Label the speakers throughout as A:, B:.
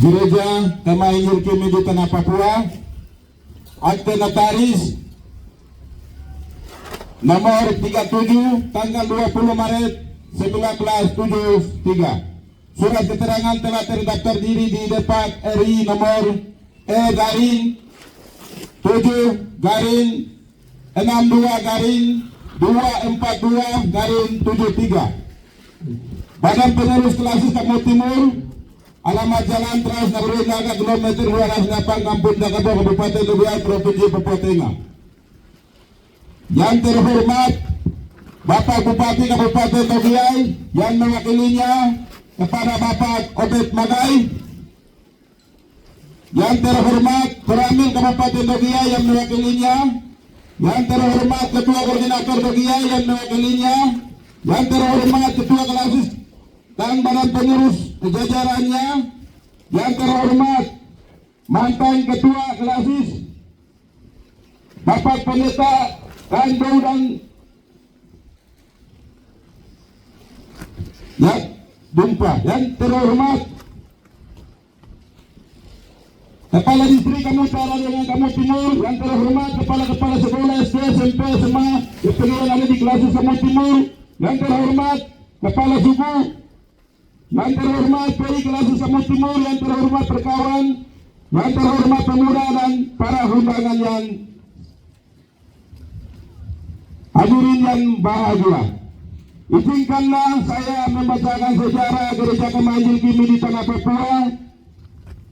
A: Gereja Kemah Injil Kimi di Tanah Papua, akte notaris nomor 37 tanggal 20 Maret 1973. Surat keterangan telah terdaftar diri di depan RI nomor E-62-62-242-73. Badan Pengurus Klasis Kampung Timur, alamat Jalan Trans Nagri Naga kilometer 208 Kampung Dakato, Kabupaten Lubiai, Provinsi Papua Tengah. Yang terhormat Bapak Bupati Kabupaten Lubiai yang mewakilinya kepada Bapak Obed Magai. Yang terhormat Peramil Kabupaten Lubiai yang mewakilinya. Yang terhormat Ketua Koordinator Lubiai yang mewakilinya. Yang terhormat Ketua Klasis dan Badan Pengurus jajarannya, yang terhormat mantan Ketua Klasis Bapak Pendeta dan yang terhormat Kepala Distrik Kamu Utara dengan Kamu Timur, yang terhormat Kepala Sekolah SD, SMP, SMA yang ada di Klasis Kamu Timur, yang terhormat Kepala Suku, yang terhormat PI Klasis Kamu Timur, yang terhormat perkawan, yang terhormat pemuda dan para undangan yang hadirin yang bahagia. Izinkanlah saya membacakan sejarah Gereja Kemah Injil Kimi di Tanah Papua.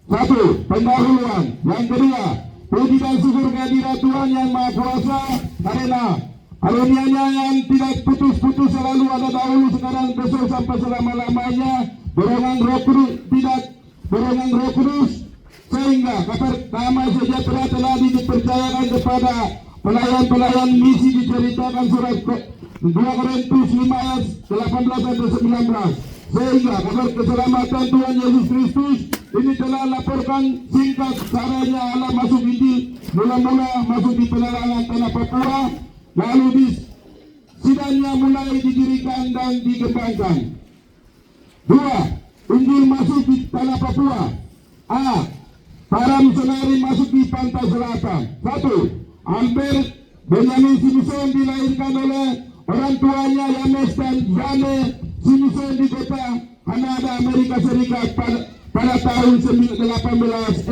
A: 1. Pendahuluan. Yang kedua, puji dan syukur kehadirat Tuhan yang Maha Kuasa karena karunia-Nya yang tidak putus-putus selalu ada dahulu, sekarang, besok sampai selama-lamanya. Dorongan Roh Kudus sehingga kabar damai sejahtera telah dipercayakan kepada pelayan-pelayan misi, diceritakan surat 2 Korintus 5 ayat 18-19, sehingga kabar keselamatan Tuhan Yesus Kristus ini telah laporkan singkat caranya Allah masuk Injil, mula-mula masuk di pelelangan Tanah Papua, lalu di sidangnya mulai didirikan dan dikembangkan. 2. Injil masuk di Tanah Papua. A. Para misionari masuk di pantai selatan. 1. Albert Benjamin Simpson dilahirkan oleh orang tuanya Yames dan Jane Simpson di kota Kanada, Amerika Serikat pada tahun 1845.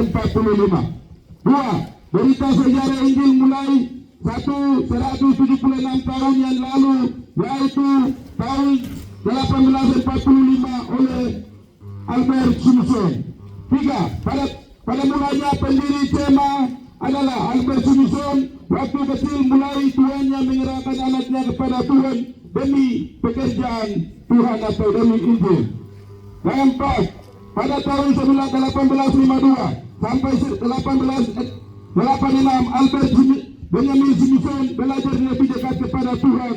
A: 2. Berita sejarah Injil mulai 176 tahun yang lalu, yaitu tahun 1845 oleh Albert Simpson. 3. Pada mulanya pendiri tema adalah Albert Simpson. Waktu kecil mulai tuannya menyerahkan anaknya kepada Tuhan demi pekerjaan Tuhan atau demi Injil. Yang 4. Pada tahun 1852 sampai 1886 Albert Benjamin Simpson belajar lebih dekat kepada Tuhan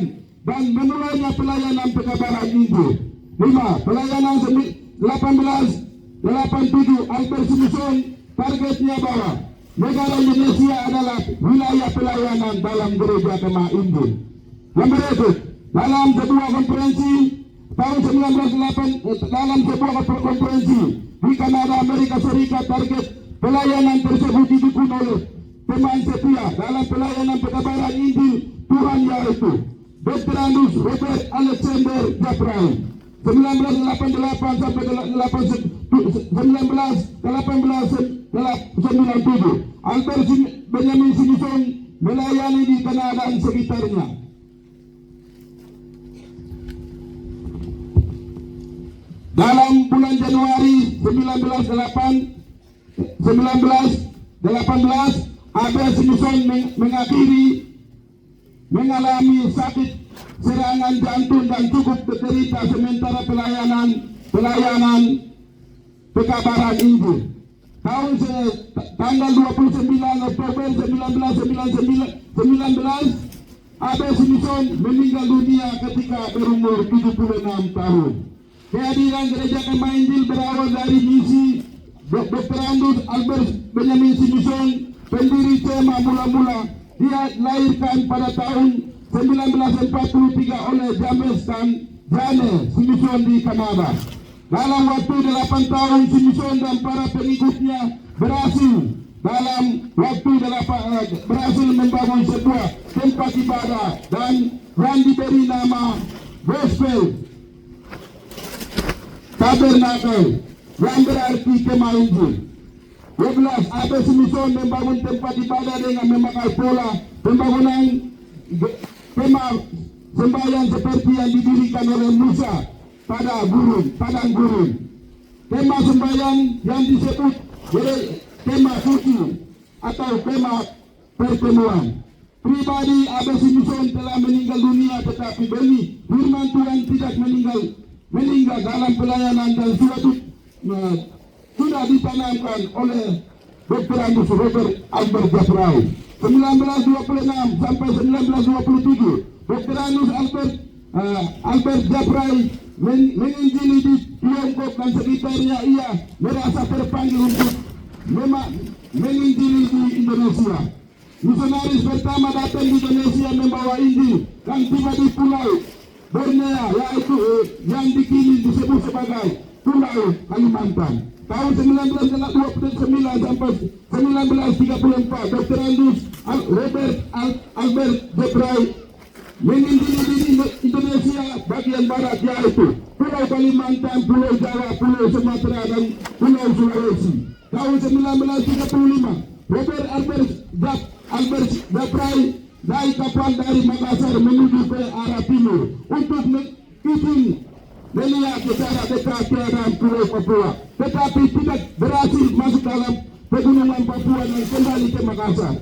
A: dan memulainya pelayanan pekabaran Injil. 5. Pelayanan 1887 Albert Simpson targetnya bahwa negara Indonesia adalah wilayah pelayanan dalam Gereja Kemah Injil. Yang berikut, dalam sebuah konferensi tahun 1908 dalam sebuah konferensi di Kanada, Amerika Serikat, target pelayanan tersebut didukung oleh teman setia dalam pelayanan pekabaran Injil Tuhan, yaitu Dr. Andus Robert Alexander Japrai 1988 sampai 1997. Albert Benjamin Simpson melayani di Kanada dan sekitarnya. Dalam bulan Januari 1918 Albert Simpson mengalami sakit serangan jantung dan cukup menderita sementara pelayanan pekabaran Injil. Tanggal 29 Oktober 1919 Albert Simpson meninggal dunia ketika berumur 76 tahun. Kehadiran Gereja Kemah Injil berawal dari misi Dr. Andus Albert Benjamin Simpson, pendiri tema mula-mula. Dia dilahirkan pada tahun 1943 oleh James dan Jane Simpson di Kanada. dalam waktu 8 tahun si Mison dan para pengikutnya berhasil berhasil membangun sebuah tempat ibadah dan yang diberi nama Gospel Tabernacle yang berarti kemah Injil. 12. Abes Mison membangun tempat ibadah dengan memakai pola pembangunan kemah sembahyang seperti yang didirikan oleh Musa pada padang gurun. Kemah sembahyang yang disebut kemah suci atau kemah pertemuan. Pribadi Abes Mison telah meninggal dunia, tetapi demi firman Tuhan tidak meninggal dalam pelayanan dan sudah ditanamkan oleh Dr. Angus Robert Albert Japrai 1926 sampai 1927. Dr. Angus Albert Japrai menginjili di Tiongkok dan sekitarnya. Ia merasa terpanggil untuk menginjili di Indonesia. Misionaris pertama datang di Indonesia membawa Injil dan tiba di Pulau Borneo, yaitu yang dikini disebut sebagai Pulau Kalimantan. Tahun 1929 sampai 1934, Dr. Angus Robert Albert Japrai menginjili di Indonesia bagian barat, yaitu Pulau Kalimantan, Pulau Jawa, Pulau Sumatera, dan Pulau Sulawesi. Tahun 1935, Robert Albert Japrai naik kapal dari Makassar menuju ke arah timur untuk melihat secara dekat keadaan Pulau Papua, tetapi tidak berhasil masuk dalam pegunungan Papua dan kembali ke Makassar.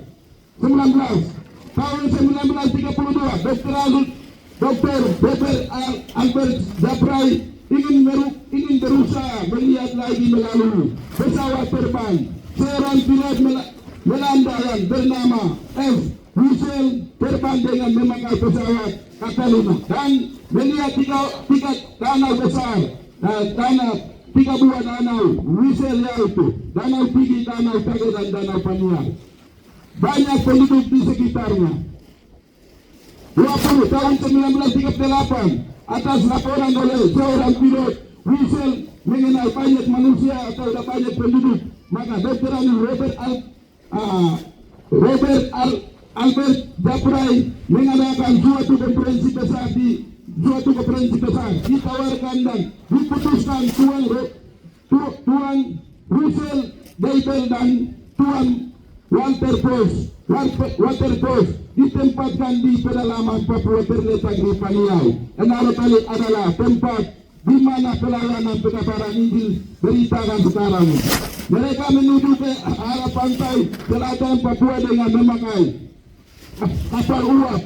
A: Tahun 1932, Dr. Robert Albert Japrai ingin berusaha melihat lagi melalui pesawat terbang. Seorang pilot Belanda yang bernama F. Wiesel terbang dengan memakai pesawat Catalina dan melihat tiga danau besar, tiga buah danau Wiesel, yaitu Danau Tinggi, Danau Tage, dan Danau Paniai. Banyak penduduk di sekitarnya. 20 tahun 1938, atas laporan oleh seorang pilot Wiesel mengenai banyak manusia atau banyak penduduk, maka Dr. Robert Albert Japrai mengadakan suatu konferensi besar ditawarkan dan diputuskan Tuan Russell Deibel dan Tuan Walter Post ditempatkan di pedalaman Papua terletak di Paniai. Enam kali adalah tempat di mana pelayanan pengabaran Injil beritakan sekarang. Mereka menuju ke arah pantai selatan Papua dengan memakai kapal uap.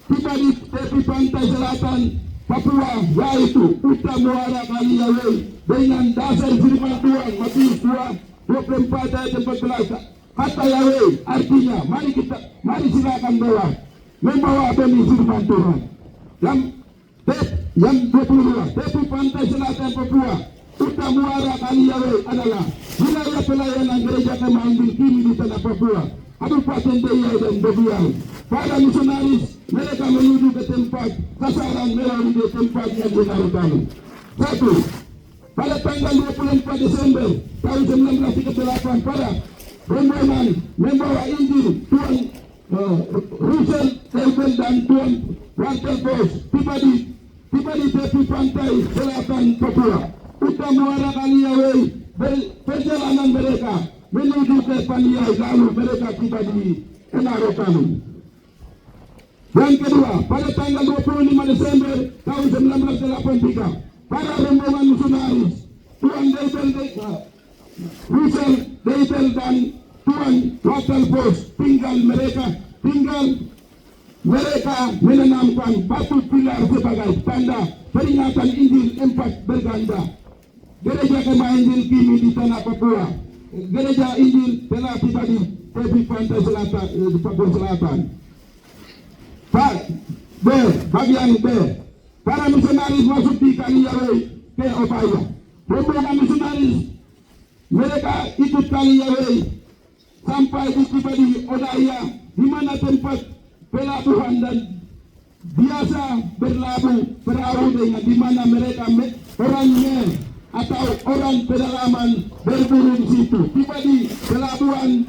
A: Tiba di tepi pantai selatan Papua, yaitu Uta Muara Kaliawei, dengan dasar firman Tuhan Matius 24 ayat 14. Kata Yahweh artinya mari silakan membawa benih firman Tuhan. Yang 22, tepi pantai selatan Papua, Uta Muara Kaliawei adalah wilayah pelayanan gereja kemah Injil kini di tanah Papua, Kabupaten Deiyai dan Bobiau. Para misionaris mereka menuju ke tempat sasaran melalui tempat yang dilakukan. 1. Pada tanggal 24 Desember tahun 1938, pada rombongan membawa Injil Tuan Russell Deibel dan Tuan Walter Post tiba di tepi pantai selatan Papua, Uta Muara Kaliawei. Perjalanan mereka menuju ke Paniai, lalu mereka tiba di Enarokami. Yang kedua, pada tanggal 25 Desember tahun 1983, para rombongan misionaris Tuan Russell Deibel dan Tuan Walter Post mereka menanamkan batu pilar sebagai tanda peringatan Injil 4 berganda. Gereja kemah Injil kini di tanah Papua. Gereja Injil telah tiba di tepi pantai selatan Papua Selatan. Bagian B, para misionaris masuk di Kaliawei ke Opaya. Rombongan misionaris mereka ikut Kaliawei sampai tiba di Odaya, di mana tempat pelabuhan dan biasa berlabuh perahu dengan di mana mereka orangnya atau orang pedalaman berburu di situ. Tiba di pelabuhan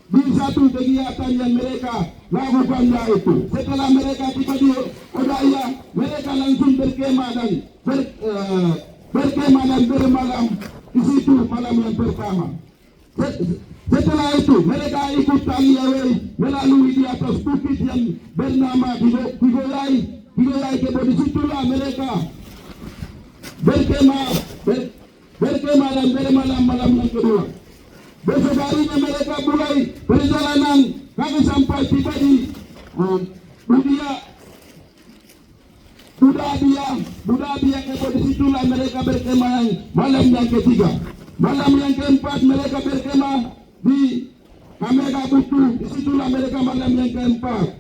A: di satu kegiatan yang mereka lakukan yaitu setelah mereka tiba di Odaya, mereka langsung berkemah dan bermalam di situ malam yang pertama. Setelah itu mereka ikut tali away melalui di atas bukit yang bernama Digoyai Kebo. Disitulah mereka berkemah dan bermalam malam yang kedua. Besok harinya mereka mulai perjalanan kami sampai tiba di Budabia Kebo. Disitulah mereka berkemah malam yang ketiga. Malam yang keempat mereka berkemah di Kamega Butu. Disitulah mereka malam yang keempat.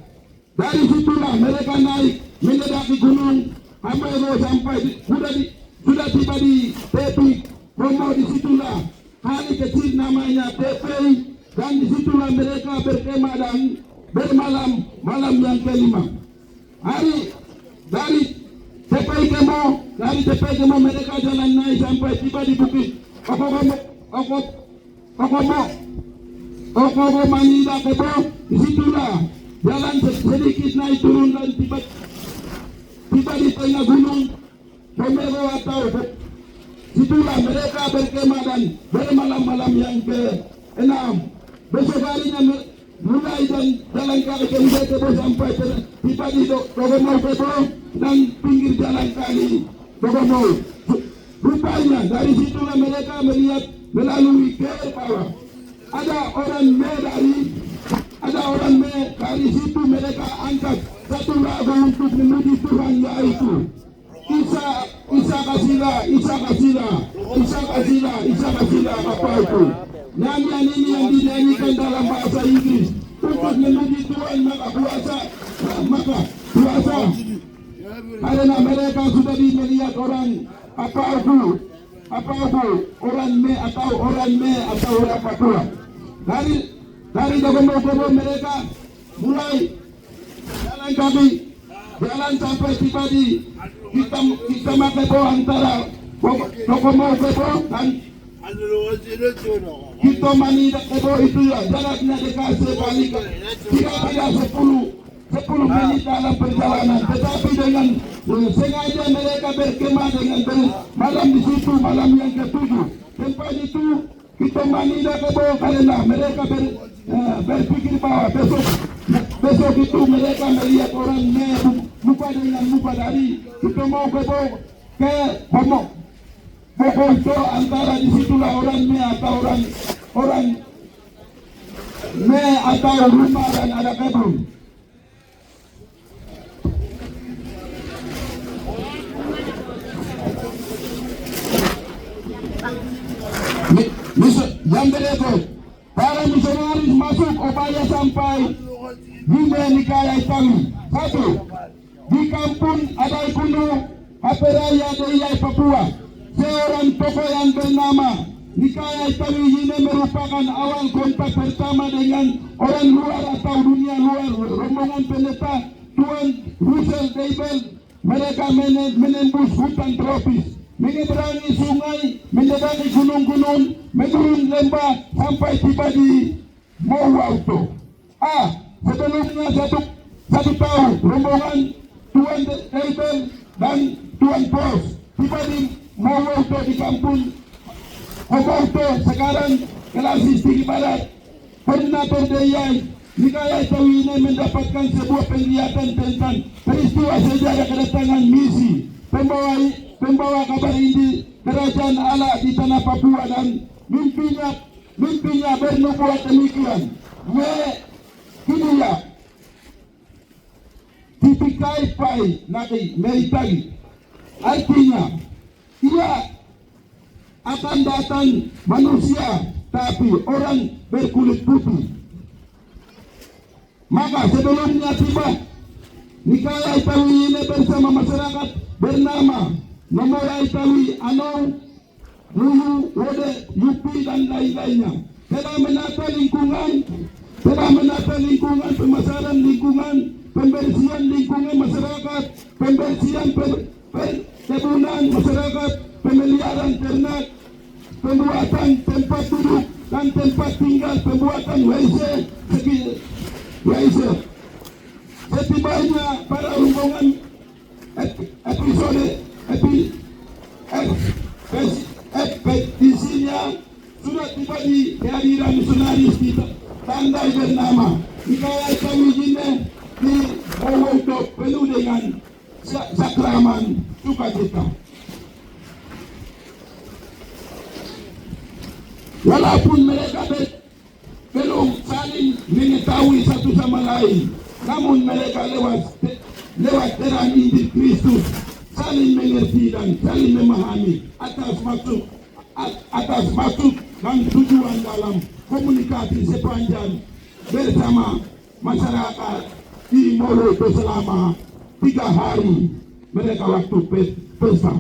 A: Dari situlah mereka naik mendaki gunung Amego sampai sudah tiba di tepi Romo. Disitulah hari kecil namanya Tepi, dan disitulah mereka berkemah dan bermalam malam yang kelima. Dari Tepi Kemo mereka jalan naik sampai tiba di bukit Okobo Manida Kebo. Disitulah jalan sedikit naik turun dan tiba di tengah gunung Pomero atau situlah mereka berkemah dan bermalam-malam yang ke-6. Besok harinya mulai dan jalan kaki Kebo sampai tiba di Dogomau Kebo dan pinggir jalan kali Dogomau. Rupanya dari situlah mereka melihat melalui ke bawah. Ada orang dari situ mereka angkat satu lagu untuk memuji Tuhan, yaitu Isa Kasila apa itu? Nyanyian ini yang dinyanyikan dalam bahasa Inggris untuk memuji Tuhan, maka puasa karena mereka sudah melihat orang apa itu orang me atau orang Papua. Dari Dogomau Kebo mereka mulai jalan sampai tiba di kita Kebo antara Dogomau Kebo dan kita Manida Kebo. Itu ya jaraknya dikasih balik kira-kira 10 menit dalam perjalanan, tetapi dengan sengaja mereka berkemah dengan malam di situ malam yang ke-7. Tempat itu kita Manida Kebo karena mereka berpikir bahwa besok itu mereka melihat orang muka dengan muka dari kita mau Kebo ke Bokoto antara disitulah orang me atau rumah dan ada kebun. Yang berikut, para misionaris masuk Obaya sampai di Nikaya Itawi. 1. Di kampung Adai Kuno, Haperaya Deyai Papua, seorang tokoh yang bernama Nikaya Itawi ini merupakan awal kontak pertama dengan orang luar atau dunia luar. Rombongan pendeta Tuan Russell Daibel, mereka menembus hutan tropis, menyeberangi sungai, menyeberangi gunung-gunung, menurun lembah sampai tiba di Mowauto. Sebelumnya satu tahun rombongan Tuan Daibel dan Tuan Pos tiba di Mowauto di kampung Mowauto, sekarang Kelasis Tinggi Barat. Koordinator Deyai Nikaya Itawi ini mendapatkan sebuah penglihatan tentang peristiwa sejarah kedatangan misi pembawa kabar Injil kerajaan Allah di tanah Papua, dan mimpinya bernubuat demikian. Kiniya tipikai pai nagi meitagi, artinya ia akan datang manusia tapi orang berkulit putih. Maka sebelumnya tiba Nikaya Itawi ini bersama masyarakat bernama Nomoya Itawi, Anong, Nuyu, Wode, Yupi dan lain-lainnya telah menata lingkungan, pemasaran lingkungan, pembersihan lingkungan masyarakat, pembersihan perkebunan masyarakat, pemeliharaan ternak, pembuatan tempat duduk dan tempat tinggal, pembuatan WC. Setibanya pada rombongan ekspedisinya sudah tiba di kehadiran misionaris di tandai bernama Nikaya Kawijine di Owoto, penuh dengan sakraman sukacita. Walaupun mereka belum saling mengetahui satu sama lain, namun mereka lewat terang Injil Kristus saling mengerti dan saling memahami atas maksud dan tujuan dalam komunikasi sepanjang bersama masyarakat di Moroto selama 3 hari mereka waktu pesta.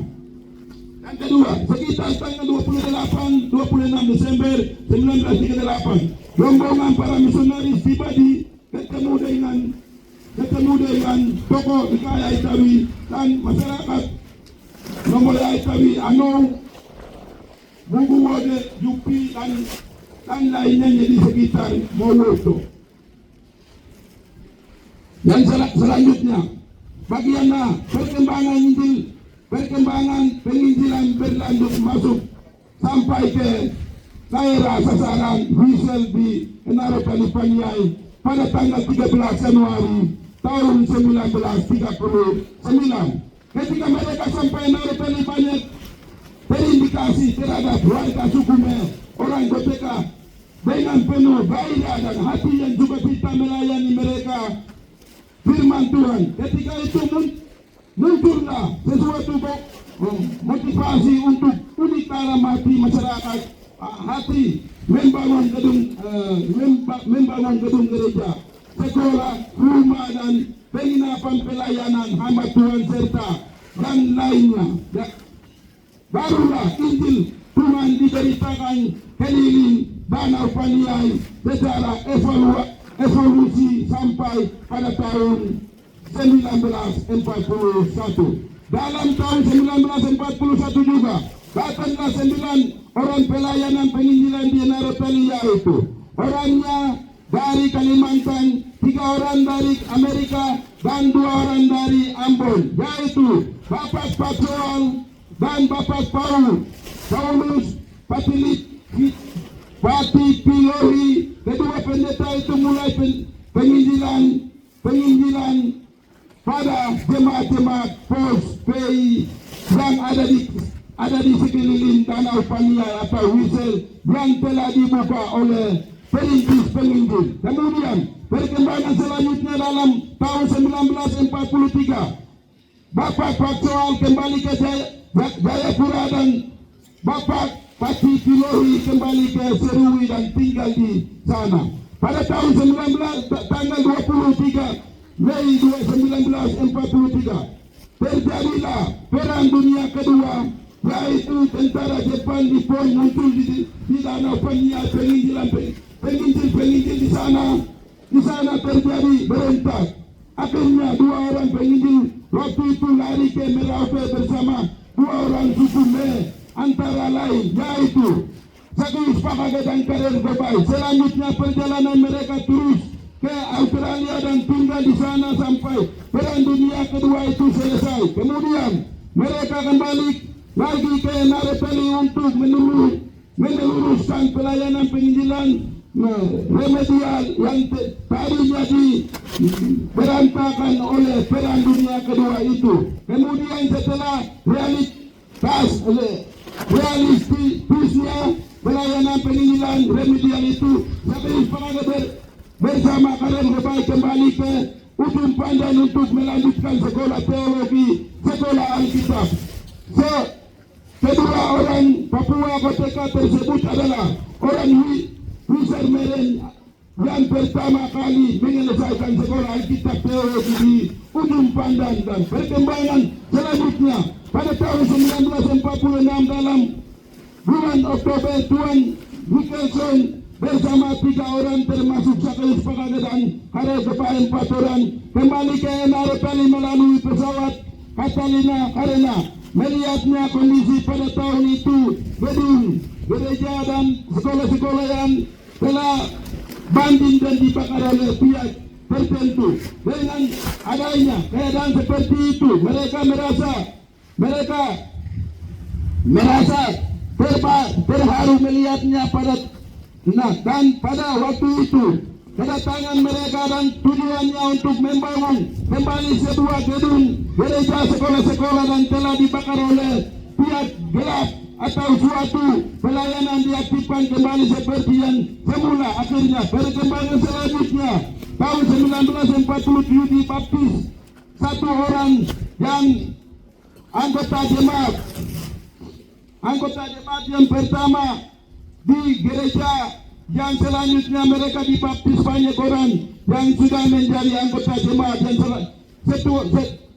A: Yang kedua, sekitar tanggal 26 Desember 1938, rombongan para misionaris tiba di ketemu dengan tokoh Nikaya Itawi dan masyarakat Nomolaya Itawi, Ano, Bugu Wode, Jupi dan lainnya di sekitar Moroto. Dan selanjutnya, bagaimana perkembangan penginjilan berlanjut masuk sampai ke daerah sasaran Wisel di Enaro Kalipaniai pada tanggal 13 Januari tahun 1939. Ketika mereka sampai Enaro Kalipaniai, terindikasi terhadap warga suku Me, orang Goteka, dengan penuh gairah dan hati yang juga kita melayani mereka firman Tuhan. Ketika itu muncullah sesuatu motivasi untuk unitara mati masyarakat, hati membangun gedung gereja, sekolah, rumah dan penginapan pelayanan hamba Tuhan serta dan lainnya. Barulah Injil Tuhan diberitakan keliling Danau Paniai secara evolusi sampai pada tahun 1941. Dalam tahun 1941 juga datanglah 9 orang pelayanan penginjilan di Enaro Paniai itu. Orangnya dari Kalimantan, 3 orang dari Amerika dan 2 orang dari Ambon, yaitu Bapak Patrol dan Bapak Paulus Patipilohi. Kedua pendeta itu mulai penginjilan pada jemaat-jemaat POS PI yang ada di sekeliling Danau Paniai atau Wisel yang telah dibuka oleh perintis penginjil. Kemudian perkembangan selanjutnya dalam tahun 1943, Bapak Paksoal kembali ke Jayapura dan Bapak Patipilohi kembali ke Serui dan tinggal di sana. Pada tahun tanggal 23 Mei 1943 terjadilah Perang Dunia Kedua, yaitu tentara Jepang Nippon muncul di Danau Paniai. Penginjil di sana terjadi berontak. Akhirnya 2 orang penginjil waktu itu lari ke Merauke bersama 2 orang suku Me, antara lain yaitu Sagus Pakage dan Karir Gobai. Selanjutnya perjalanan mereka terus ke Australia dan tinggal di sana sampai Perang Dunia Kedua itu selesai. Kemudian mereka kembali lagi ke Enaro Paniai untuk meneruskan pelayanan penginjilan remedial yang tadinya berantakan oleh Perang Dunia Kedua itu. Kemudian setelah realistisnya pelayanan penginjilan remedial itu, Sagus Pakage bersama Karen Gobai kembali ke Ujung Pandan untuk melanjutkan sekolah teologi, sekolah Alkitab. Kedua orang Papua Goteka tersebut adalah orang Wissermeren yang pertama kali menyelesaikan sekolah Alkitab teologi di Ujung Pandan. Dan perkembangan selanjutnya pada tahun 1946 dalam bulan Oktober, Tuan Nicholson bersama 3 orang termasuk Sagus Pakage dan Karir Gobai 4 orang kembali ke Enaro Paniai melalui pesawat Catalina karena melihatnya kondisi pada tahun itu gedung gereja dan sekolah-sekolah yang telah banding dan dibakar oleh pihak tertentu. Dengan adanya keadaan seperti itu, mereka merasa terharu melihatnya dan pada waktu itu kedatangan mereka dan tujuannya untuk membangun kembali sebuah gedung gereja sekolah-sekolah dan telah dibakar oleh pihak gelap atau suatu pelayanan diaktifkan kembali seperti yang semula. Akhirnya perkembangan selanjutnya tahun 1947 dibaptis satu orang yang anggota jemaat yang pertama di gereja, yang selanjutnya mereka dibaptis banyak orang yang sudah menjadi anggota jemaat yang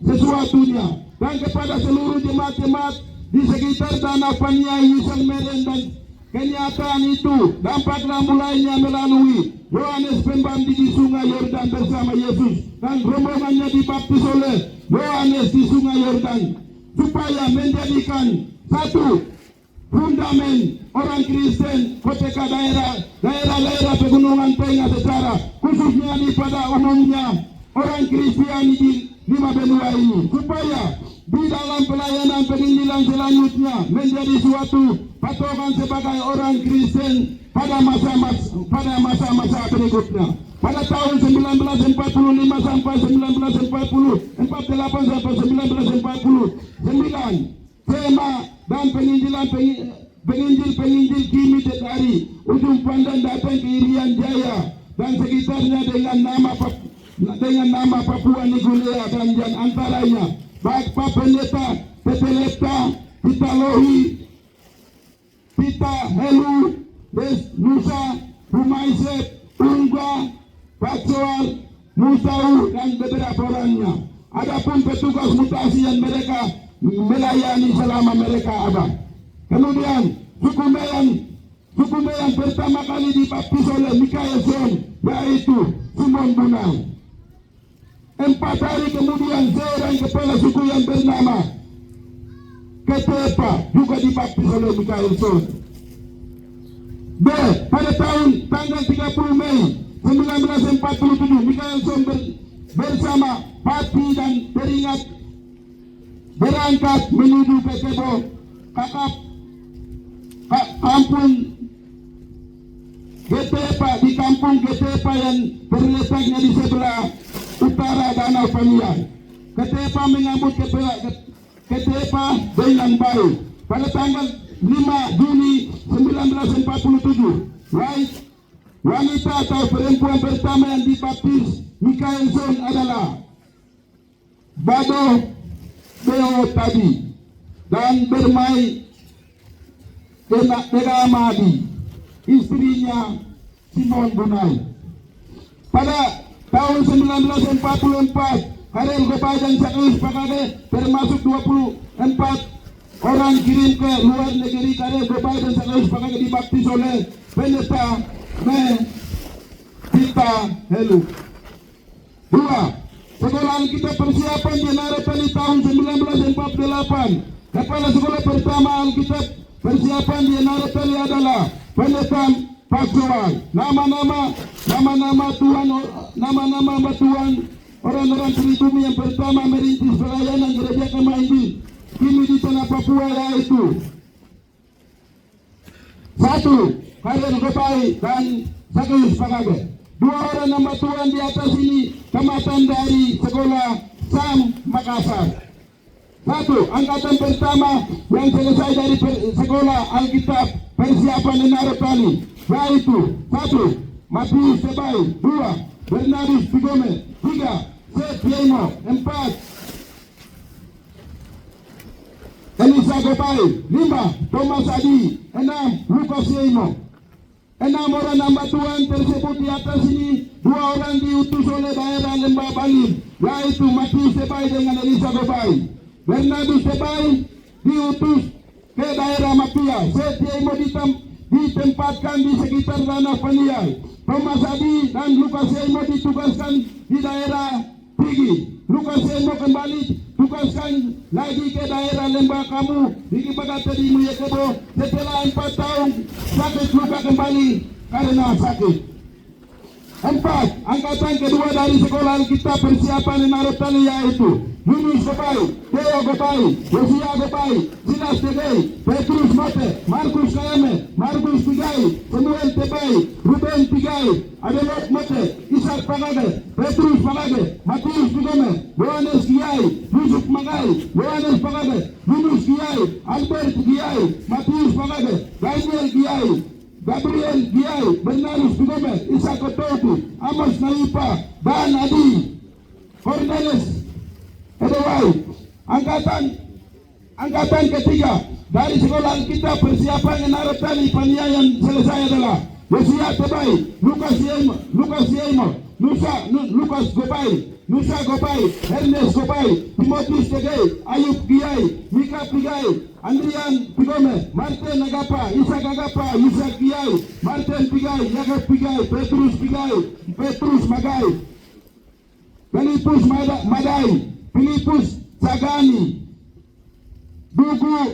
A: sesuatunya. Dan kepada seluruh jemaat-jemaat di sekitar Danau Paniai, Wisang Meren dan kenyataan itu dampaklah mulainya melalui Yohanes Pembaptis di Sungai Yordan bersama Yesus dan rombongannya dibaptis oleh Yohanes di Sungai Yordan supaya menjadikan satu fundamen orang Kristen kota daerah pegunungan tengah secara khususnya di pada umumnya orang Kristiani di 5 benua ini, supaya di dalam pelayanan penginjilan selanjutnya menjadi suatu patokan sebagai orang Kristen pada masa-masa berikutnya. Pada tahun 1945 sampai 1948 sampai 1949, tema dan penginjil kini dari ujung pandang datang ke Irian Jaya dan sekitarnya dengan nama Papua Niguinea dan yang antaranya baik Pak Pendeta Peteleta, Pita Lohi, Pita Helu, Des Nusa, Humaisep, Ungga, Pak Soal, Musau dan beberapa orangnya. Adapun petugas mutasi yang mereka melayani selama mereka ada. Kemudian suku Meyan pertama kali dibaptis oleh Mikael Son, yaitu Simon Bunau. 4 hari kemudian seorang kepala suku yang bernama Ketepa juga dibaptis oleh Mikael Son. B. Pada tanggal 30 Mei 1947 Mikael Son bersama Pati dan Teringat berangkat menuju ke Kebo kampung Getepa, di kampung Getepa yang terletaknya di sebelah utara Danau Paniai. Getepa menyambut Getepa dengan baik. Pada tanggal 5 Juni 1947, wanita atau perempuan pertama yang dibaptis Mikael Son adalah Bado Beo Tadi dan Bermai Madi, istrinya Simon Bunai. Pada tahun 1944, Karel Gopay dan Sakis Pakade termasuk 24 orang kirim ke luar negeri. Karel Gopay dan Sakis Pakade dibaptis oleh Pendeta Pita Helu. 2. Sekolah Alkitab persiapan di Naratali tahun 1948. Kepala sekolah pertama Alkitab persiapan di Naratali adalah Pendeta Paksoal. Nama-nama Tuhan orang-orang pribumi yang pertama merintis pelayanan gereja Kemaindi kini di tanah Papua, yaitu 1. Karel Gopay dan Sakis Pakade. 2 orang nama Tuhan di atas ini kematan dari sekolah Sam Makassar. 1. Angkatan pertama yang selesai dari sekolah Alkitab persiapan di Naratali, yaitu 1. Matius Sebai, 2. Bernardus Pigome, 3. Seth Yemo, 4. Elisa Gopay, 5. Thomas Adi, 6. Lukas Yemo. 6 orang nama Tuhan tersebut di atas ini, 2 orang diutus oleh daerah Lembah Balim, yaitu Matius Sebai dengan Elisa Gopay. Bernardus Sebai diutus ke daerah Mapia. Seth Yemo ditempatkan di sekitar Danau Paniai. Thomas Adi dan Lukas Yemo ditugaskan di daerah Pigi. Lukas Yemo kembali tugaskan lagi ke daerah lembah kamu di Bagata di Muyakebo setelah 4 tahun sakit luka kembali karena sakit. 4. Angkatan kedua dari sekolah kita persiapan Narotali yaitu Yunus Gopai, Theo Gopai, Yosia Gopai, Silas Tegai, Petrus Mate, Markus Kayame, Markus Tigai, Samuel Tebai, Ruben Tigai, Adelot Mate, Ishak Pagage, Petrus Pagage, Matius Tigome, Yohanes Kiai, Yusuf Magai, Yohanes Pagage, Yunus Kiai, Albert Kiai, Matius Pagage, Daniel Kiai, Gabriel Giai, Bernarus Bigome, Isa Kotoku, Amos Naipa, Dan Adi, Cornelis Edewai. Angkatan ketiga dari sekolah kita persiapan Narotali Paniayan selesai adalah Yosia Tebai, Lukas Yeimo, Lukas Gopai, Nusa Gopai, Ernest Gopai, Timotius Tegai, Ayub Giai, Mika Pigai, Andrian Pigome, Martin Agapa, Isaac Agapa, Isaac Giai, Martin Pigai, Yakob Pigai, Petrus Magai, Filipus Madai, Filipus Sagani, Dudugu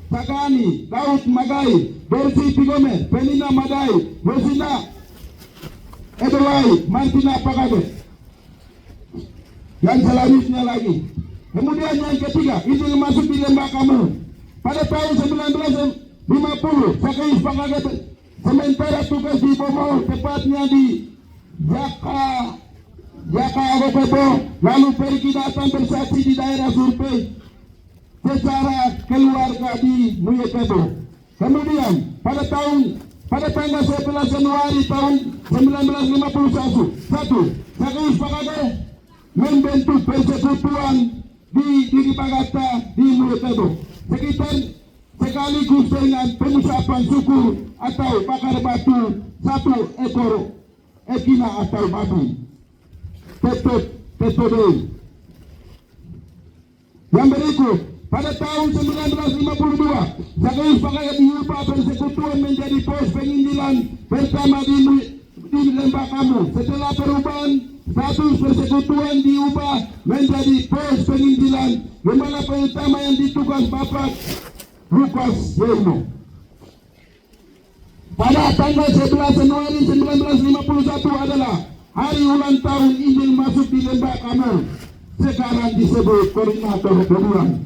A: Sagani, Daud Magai, Dorsi Pigome, Penina Madai, Rosina Edwai, Martina Pagage. Yang selanjutnya lagi. Kemudian yang ketiga, izin masuk di lembah kamu. Pada tahun 1950, Sakais Pagage sementara tugas di Bomo, tepatnya di Jaka Agopebo, lalu pergi datang bersaksi di daerah survei secara keluarga di Muyakebo. Kemudian pada tanggal 11 Januari tahun 1951, Sakais Pagage membentuk persekutuan di Bagata di Muyakebo sekaligus dengan pengucapan syukur atau bakar batu 1 ekor ekina atau babi Tetodei. Yang berikut, pada tahun 1952, Sakais Pagage diubah persekutuan menjadi pos penginjilan pertama di lembah kamu. Setelah perubahan, status persekutuan diubah menjadi pos penginjilan. Gembala pertama yang ditugas Bapak Lukas Yerno. Pada tanggal 11 Januari 1951 adalah hari ulang tahun Injil masuk di lembah kamu. Sekarang disebut koordinator hubungan.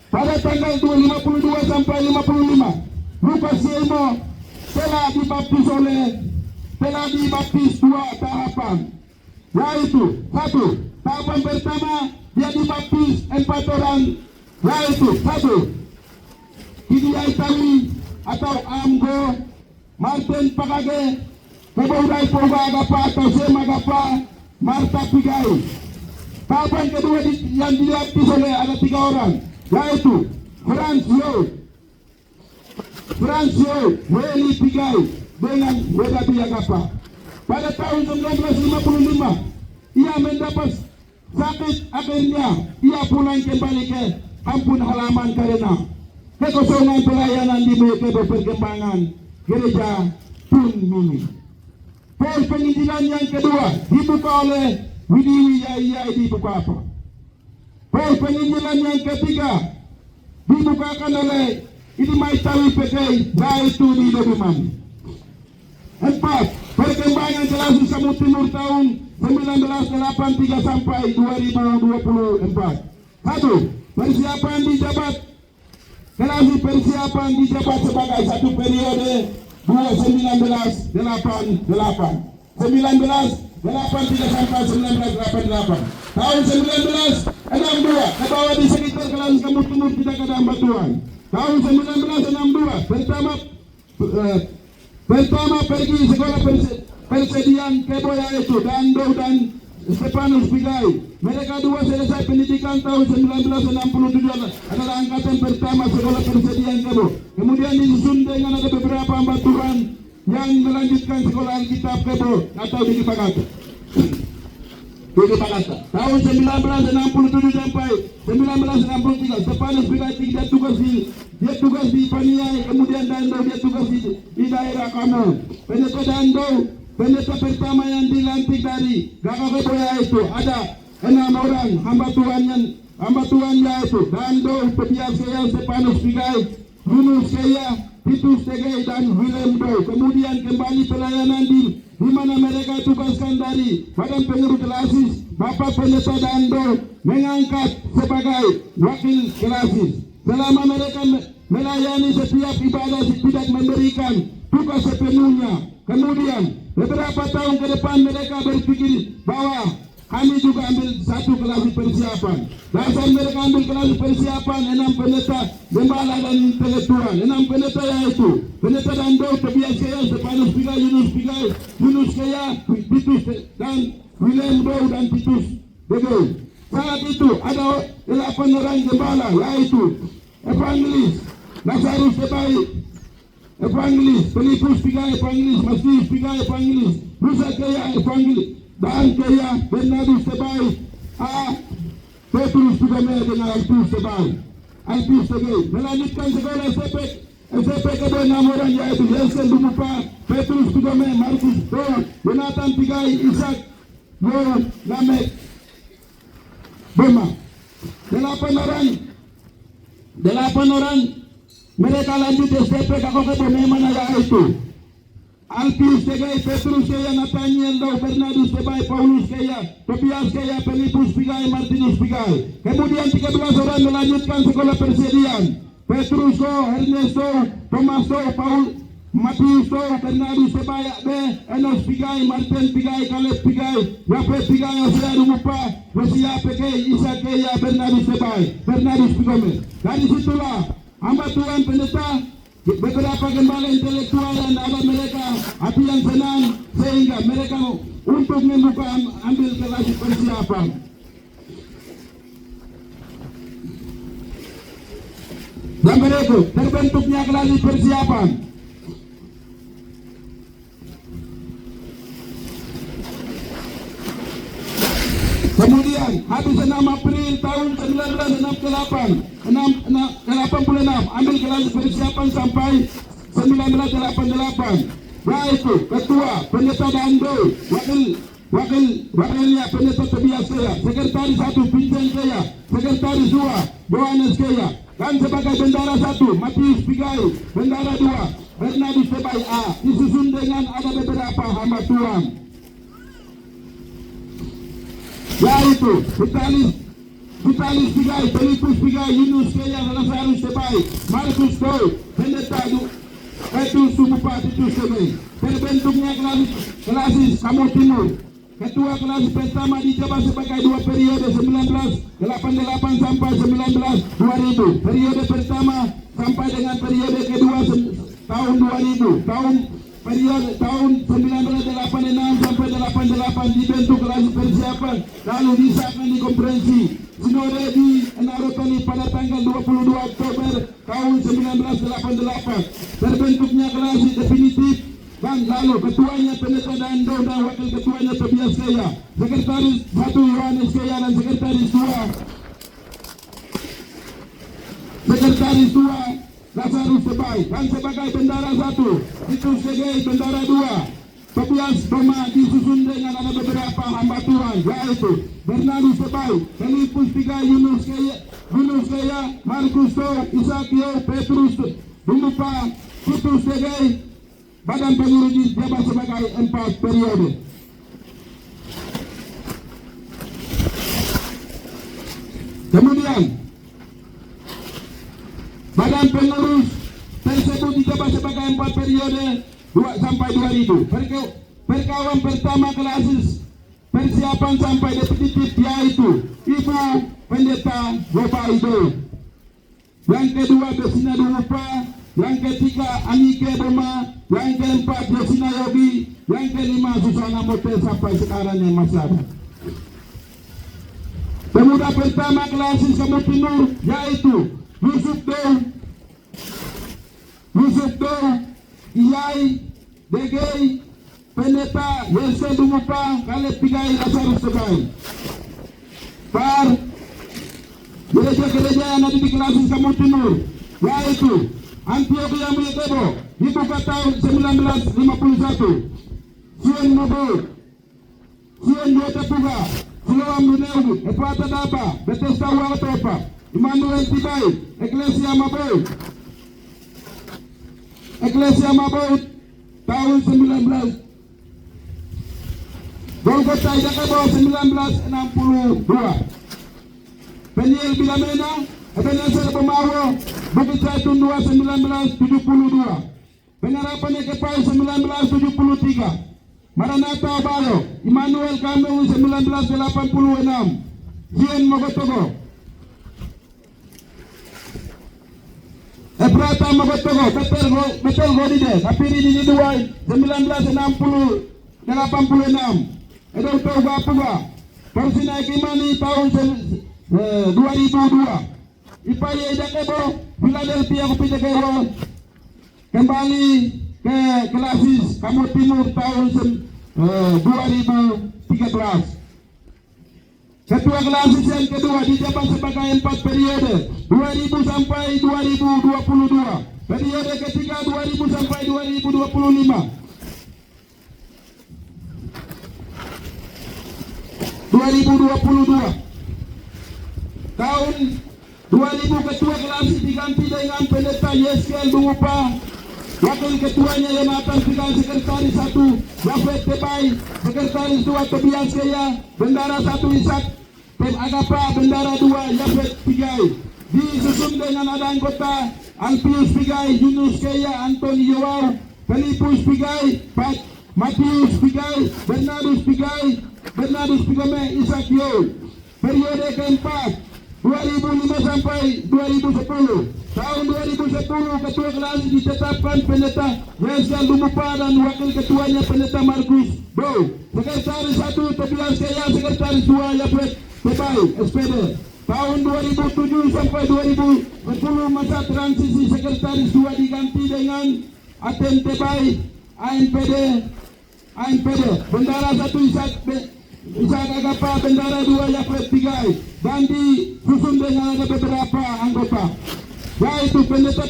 A: Pada tanggal 52 sampai 55, Lukas Yerno telah dibaptis 2 tahapan. Yaitu 1. Tahapan pertama dia dibaptis 4 orang. Yaitu 1. Kidia Itawi atau Amgo, Martin Pagage, Kebodai Poga Agapa atau Sema Agapa, Marta Pigai. Tahapan kedua yang dibaptis oleh ada 3 orang. Yaitu Francio, Weli Pigai dengan Wedabi Agapa. Pada tahun 1955, ia mendapat sakit, akhirnya ia pulang kembali ke kampung halaman karena kekosongan pelayanan di Muyakebo perkembangan gereja Tun Mini. Pos penginjilan yang kedua dibuka oleh Widi Wijaya di Bukapa. Pos penginjilan yang ketiga dibukakan oleh Idimai Tawi PKI, yaitu di Dobiman. 4. Perkembangan kelas Samu Timur tahun 1983 sampai 2024. 1. Persiapan dijabat sebagai satu periode 1988 sampai 1988. Tahun 1962 kebawa di sekitar kelas Samu Timur tidak ada bantuan. Tahun 1962 pertama pergi sekolah persediaan Kebo yaitu Dando dan Stefanus Pigai. Mereka dua selesai pendidikan tahun 1967 adalah angkatan pertama sekolah persediaan Kebo. Kemudian disusun dengan ada beberapa bantuan yang melanjutkan sekolah Alkitab Kebo atau di Bagata. Tahun 1967 sampai 1963 Stefanus Pigai dia tugas di Paniai, kemudian Dando dia tugas di daerah kamu. Pendeta Dando, pendeta pertama yang dilantik dari Gagak Kebo itu ada 6 orang hamba Tuhannya itu Dando, Tobias Kaya, Stepanus Pigai, Yunus Kaya, Titus Tegai dan William Dow. Kemudian kembali pelayanan di mana mereka tugaskan dari Badan Pengurus Kelasis. Bapak Pendeta Dando mengangkat sebagai wakil Kelasis. Selama mereka melayani setiap ibadah tidak memberikan tugas sepenuhnya. Kemudian beberapa tahun ke depan mereka berpikir bahwa kami juga ambil satu kelas persiapan. Dasar mereka ambil kelas persiapan 6 pendeta, gembala dan intelektual. 6 pendeta yaitu Pendeta Dando, Tobias Kaya, Stepanus Pigai, Yunus Kaya, Titus dan William Dow dan Titus Tegai. Saat itu ada 8 orang gembala yaitu Evangelis Lazarus Tebai, Evangelis Filipus Pigai, Evangelis Masius Pigai, Evangelis Musa Kaya, Evangelis dan Kaya Bernardus Tebai, Petrus Tugame dengan Alpius Tebai, Alpius Tegai. Melanjutkan sekolah SMP kedua 6 orang yaitu Yesel Dumupa, Petrus Tugame, Markus Dow, Jonathan Pigai, Ishak Yo, Lamek Bema. 8 orang mereka lanjut SMP kakak Bema yaitu Alpius Tegai, Petrus Kaya, Nathaniel Dow, Bernardus Tebai, Paulus Kaya, Tobias Kaya, Filipus Pigai, Martinus Pigai. Kemudian 13 orang melanjutkan sekolah persediaan. Petrus Dow, Ernesto, Thomas Dow, Paul, Matius Dow, Bernardus Tebai, Enos Pigai, Martin Pigai, Caleb Pigai, Yafet Pigai, Hosea Dumupa, Hosea Pigai, Isa Kaya, Bernardus Tebai, Bernardus Pigome. Dari situlah hamba Tuhan pendeta beberapa gembala intelektual dan ada mereka hati yang senang sehingga mereka untuk membuka ambil kelas persiapan. Dan berikut terbentuknya kelas persiapan. Kemudian habis 6 April tahun 1986 ambil kelas persiapan sampai 1988. Yaitu ketua Pendeta Dando, wakilnya Pendeta Tobias Kaya, sekretaris 1 Vincent Kaya, sekretaris 2 Yohanes Kaya, dan sebagai bendara 1 Matius Pigai, bendara 2 Bernardus Tebai disusun dengan ada beberapa hamba Tuhan yaitu Vitalis Pigai, Filipus Pigai, Yunus Kaya, Lazarus Tebai, Markus Dow, Pendeta Petrus Dumupa, Titus Tegai. Terbentuknya Kelasis Kamu Timur. Ketua kelas pertama dijabat sebagai 2 periode 1988 sampai 2000. Periode pertama sampai dengan periode kedua tahun 2000. Tahun 1986 sampai 88 dibentuk kelas persiapan, lalu disahkan di konferensi Sinode di Enarotani pada tanggal 22 Oktober tahun 1988. Terbentuknya kelas definitif dan lalu ketuanya Pendeta Dando dan wakil ketuanya Tobias Kaya, sekretaris 1 Yohanes Kaya dan sekretaris 2 Lazarus Tebai, dan sebagai bendara 1 Titus Tegai, bendara 2 Tobias Boma, disusun dengan ada beberapa hamba Tuhan yaitu Bernardus Tebai, Filipus Pigai, Yunus Kaya, Markus Dow, Isakio, Petrus Dumupa, Titus Tegai. Badan Pengurus dijabat sebagai 4 periode. Kemudian Badan Pengurus tersebut dijabat sebagai 4 periode 2 sampai 2000. Perkawan pertama Kelasis persiapan sampai definitif yaitu Ibu Pendeta Gobaido. Yang kedua Besina Dumupa, yang ketiga Anike Boma, yang keempat Yesina Yogi, yang kelima Susana Motel sampai sekarang yang masih ada. Pemuda pertama Kelasis Kamu Timur yaitu Yusuf Dow, Iyai, Degei, Pendeta Yesel Dumupa, Caleb Pigai, Lazarus Tebai. Par gereja-gereja yang ada di Kelasis Kamu Timur yaitu Antioquia Muyekebo dibuka tahun 1951, Sien Mobo, Sien Yotepuga Siloam Luneu, Epata Dapa, Bethesda Watopa, Emmanuel Tibai, Eklesia Mabout, tahun 19. Golgota Jakabo 1962. Peniel Bilamena, Ebenezer Pemawo, Bukit Zaitun 2 1972. Pengharapan Kepai 1973. Maranatha Bayo, Immanuel Kandung 1986. Zien Mogotogo, Efrata Mogotogo, Betel Godide, Kapiri di 1986. Edo Toga Puga, Persina Kimani tahun 2002. Ipaye Jakebo, Philadelphia Kupitego, kembali ke Klasis Kamu Timur tahun 2013. Ketua Klasis yang kedua dijabat sebagai 4 periode 2000 sampai 2022. Periode ketiga 2000 sampai 2025. 2022. Tahun 2000 ketua Klasis diganti dengan pendeta Yeskel Dungupa. Wakil ketuanya Yonatan Pigai, sekretaris 1 Yafet Tebai, sekretaris 2 Tobias Kaya, bendara 1 Ishak Agapa, bendara 2 Yafet Pigai. Disusun dengan ada anggota Alpius Pigai, Yunus Kaya, Antoni Yowau, Felipus Pigai, Matius Pigai, Bernardus Pigame, Ishak Yow. Periode keempat 2005 sampai 2010. Tahun 2010 ketua Klasis ditetapkan pendeta Yeskel Dungupa dan wakil ketuanya pendeta Markus Bow. Sekretaris 1 Tobias Kaya, sekretaris 2 Yafet Tebai, SPD. Tahun 2007 sampai 2010 masa transisi, sekretaris 2 diganti dengan Aten Tebai, ANPD. Bendara 1 Ishak Agapa, bendara 2 Yafet Pigai, dan disusun dengan ada beberapa anggota, yaitu pendeta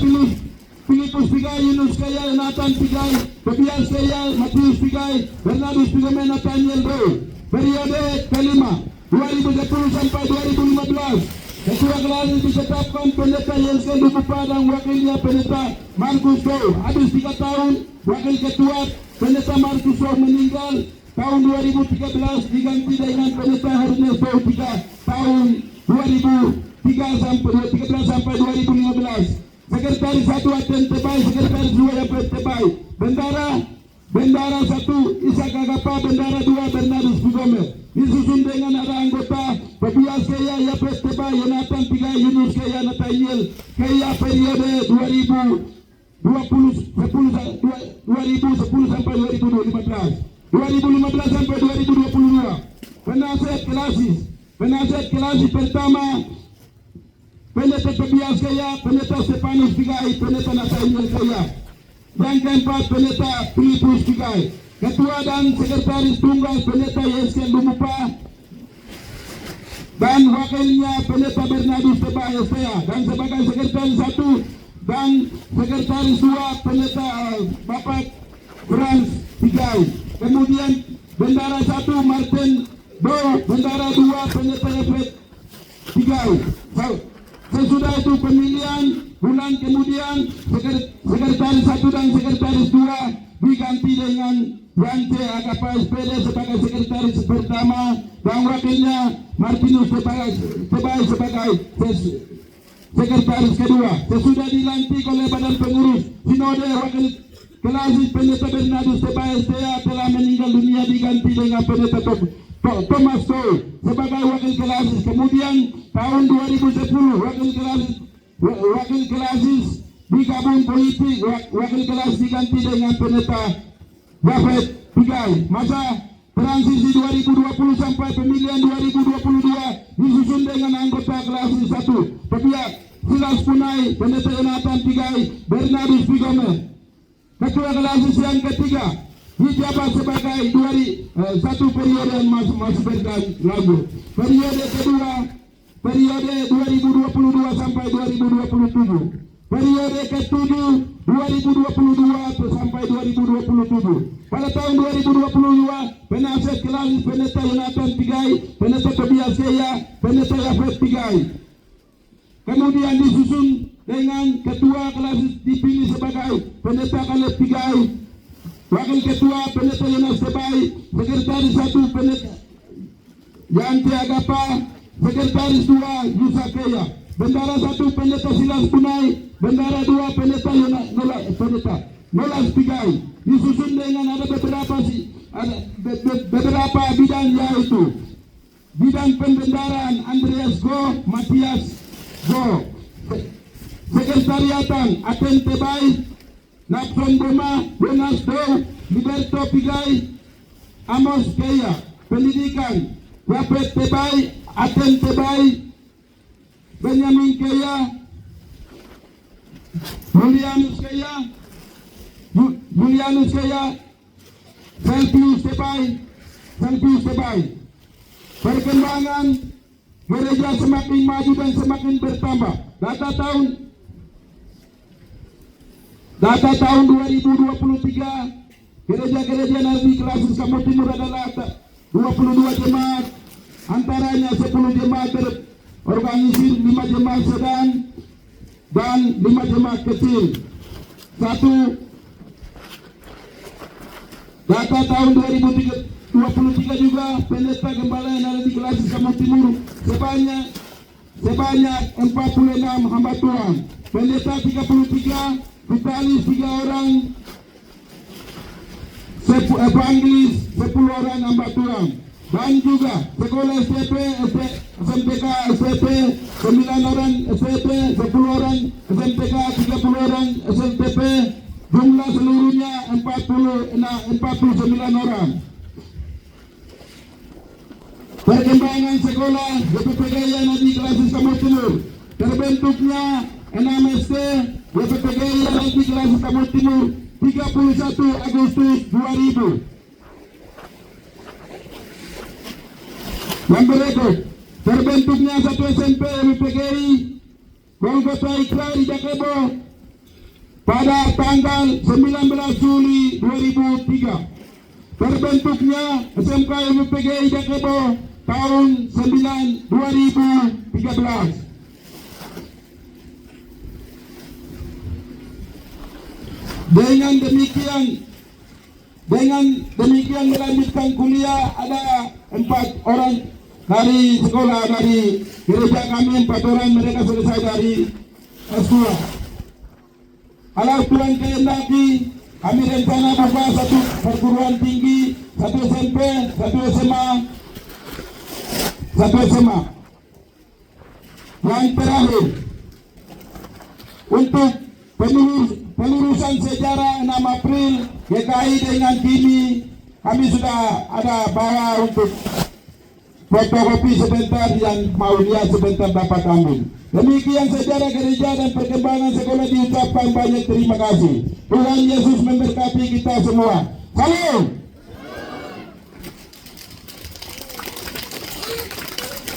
A: Filipus Pigai, Yunus Kaya, Nathan Pigai, Tobias Kaya, Matius Pigai, Bernardus Pigame, Nathaniel Bow. Periode kelima 2010 sampai 2015. Ketua Klasis ditetapkan pendeta Yeskel Dungupa dan wakilnya pendeta Markus Bow. Habis 3 tahun, wakil ketua pendeta Markus Bow meninggal. Tahun 2013 diganti dengan pendeta Hermes Bow 3 tahun 2013 sampai 2015. Sekretaris 1 Aten Tebai, sekretaris 2 Yafet Tebai. Bendara 1 Ishak Agapa, bendara 2 Bernardus Pigame. Disusun dengan ada anggota Tobias Kaya, Yafet Tebai, Yonatan Pigai, Yunus Kaya, Nathaniel Kaya. Periode 2010 sampai 2015. 2015 sampai 2022. Penasihat Klasis pertama pendeta Tobias Kaya, pendeta Stefanus Pigai, pendeta Nathaniel Kaya. Yang keempat pendeta Filipus Pigai. Ketua dan sekretaris tunggal pendeta Yeskel Dungupa dan wakilnya pendeta Bernardus Tebai, STA. Dan sebagai sekretaris 1 dan sekretaris 2 pendeta Bapak Frans Pigai. Kemudian bendara 1 Martin Bow, bendara 2 pendeta Yafet Pigai. Sesudah itu pemilihan bulan kemudian sekretaris 1 dan sekretaris 2 diganti dengan Yante Agapa SPD sebagai sekretaris pertama dan wakilnya Martinus Tebai sebagai sekretaris kedua. Sesudah dilantik oleh Badan Pengurus Sinode, wakil Klasis pendeta Bernardus Tebai STA telah meninggal dunia, diganti dengan pendeta Thomas Kow sebagai wakil Klasis. Kemudian tahun 2010 wakil Klasis digabung politik, wakil Klasis diganti dengan pendeta Yafet Pigai. Masa transisi 2020 sampai pemilihan 2022 disusun dengan anggota Klasis 1 Tobias Silas Punai, pendeta Yonatan Pigai, Bernardus Pigame. Ketua Klasis yang ketiga dijabat sebagai 1 periode yang masih berlanjut. Periode kedua, periode 2022 sampai 2027. Periode ke-7 2022 sampai 2027. Pada tahun 2022 penasihat Kelalis Pendeta Yonatan Pigai, Pendeta Tobias Kaya, Pendeta Yafet Pigai. Kemudian disusun dengan ketua Kelalis dipilih sebagai Pendeta Kaleb Pigai, wakil ketua Pendeta Yonas Tebai, sekretaris 1 Pendeta Yante Agapa, sekretaris 2 Yusa Kaya, bendara 1 Pendeta Silas Punai, bendara 2 Pendeta Nolas Pigai. Disusun dengan ada beberapa bidang, yaitu bidang pembendaraan Andreas Go, Matias Go, sekretariatan Aten Tebai, Napson Boma, Jonas Do, Liberto Pigai, Amos Kaya. Pendidikan Wapet Tebai, Aten Tebai, Benyamin Kaya, Julianus Kaya, Selpius Tebai. Perkembangan gereja semakin maju dan semakin bertambah. Data tahun 2023, gereja-gereja Nabi Kelasus Kamu Timur adalah 22 jemaat, antaranya 10 jemaat terorganisir, 5 jemaat sedang, dan 5 jemaat kecil. Data tahun 2023 juga pendeta gembala yang ada di Kelasus Kamu Timur sebanyak 46 hamba Tuhan. Pendeta 33, vitalis 3 orang, evangelis 10 orang hamba Tuhan. Dan juga sekolah STP, SMPK, STP 9 orang, STP 10 orang, SMPK 30 orang, SMTP jumlah seluruhnya 49 orang. Perkembangan sekolah YPPG yang ada di Kelasus Kamu Timur, terbentuknya 6 SD YPPG yang ada di Kelasus Kamu Timur 31 Agustus 2000. Yang berikut, terbentuknya 1 SMP YPPGI Golgota Ikrar di Jakebo pada tanggal 19 Juli 2003. Terbentuknya SMK YPPGI Jakebo tahun 2013. Dengan demikian melanjutkan kuliah ada 4 orang dari sekolah, dari gereja kami 4 orang, mereka selesai dari S2. Kalau Tuhan kehendaki, kami rencana buka 1 perguruan tinggi, 1 SMP, 1 SMA. Yang terakhir, untuk pelurusan sejarah 6 April GKI dengan kini, kami sudah ada bawa untuk fotokopi sebentar, yang mau lihat sebentar dapat ambil. Demikian sejarah gereja dan perkembangan sekolah diucapkan banyak terima kasih. Tuhan Yesus memberkati kita semua. Salam.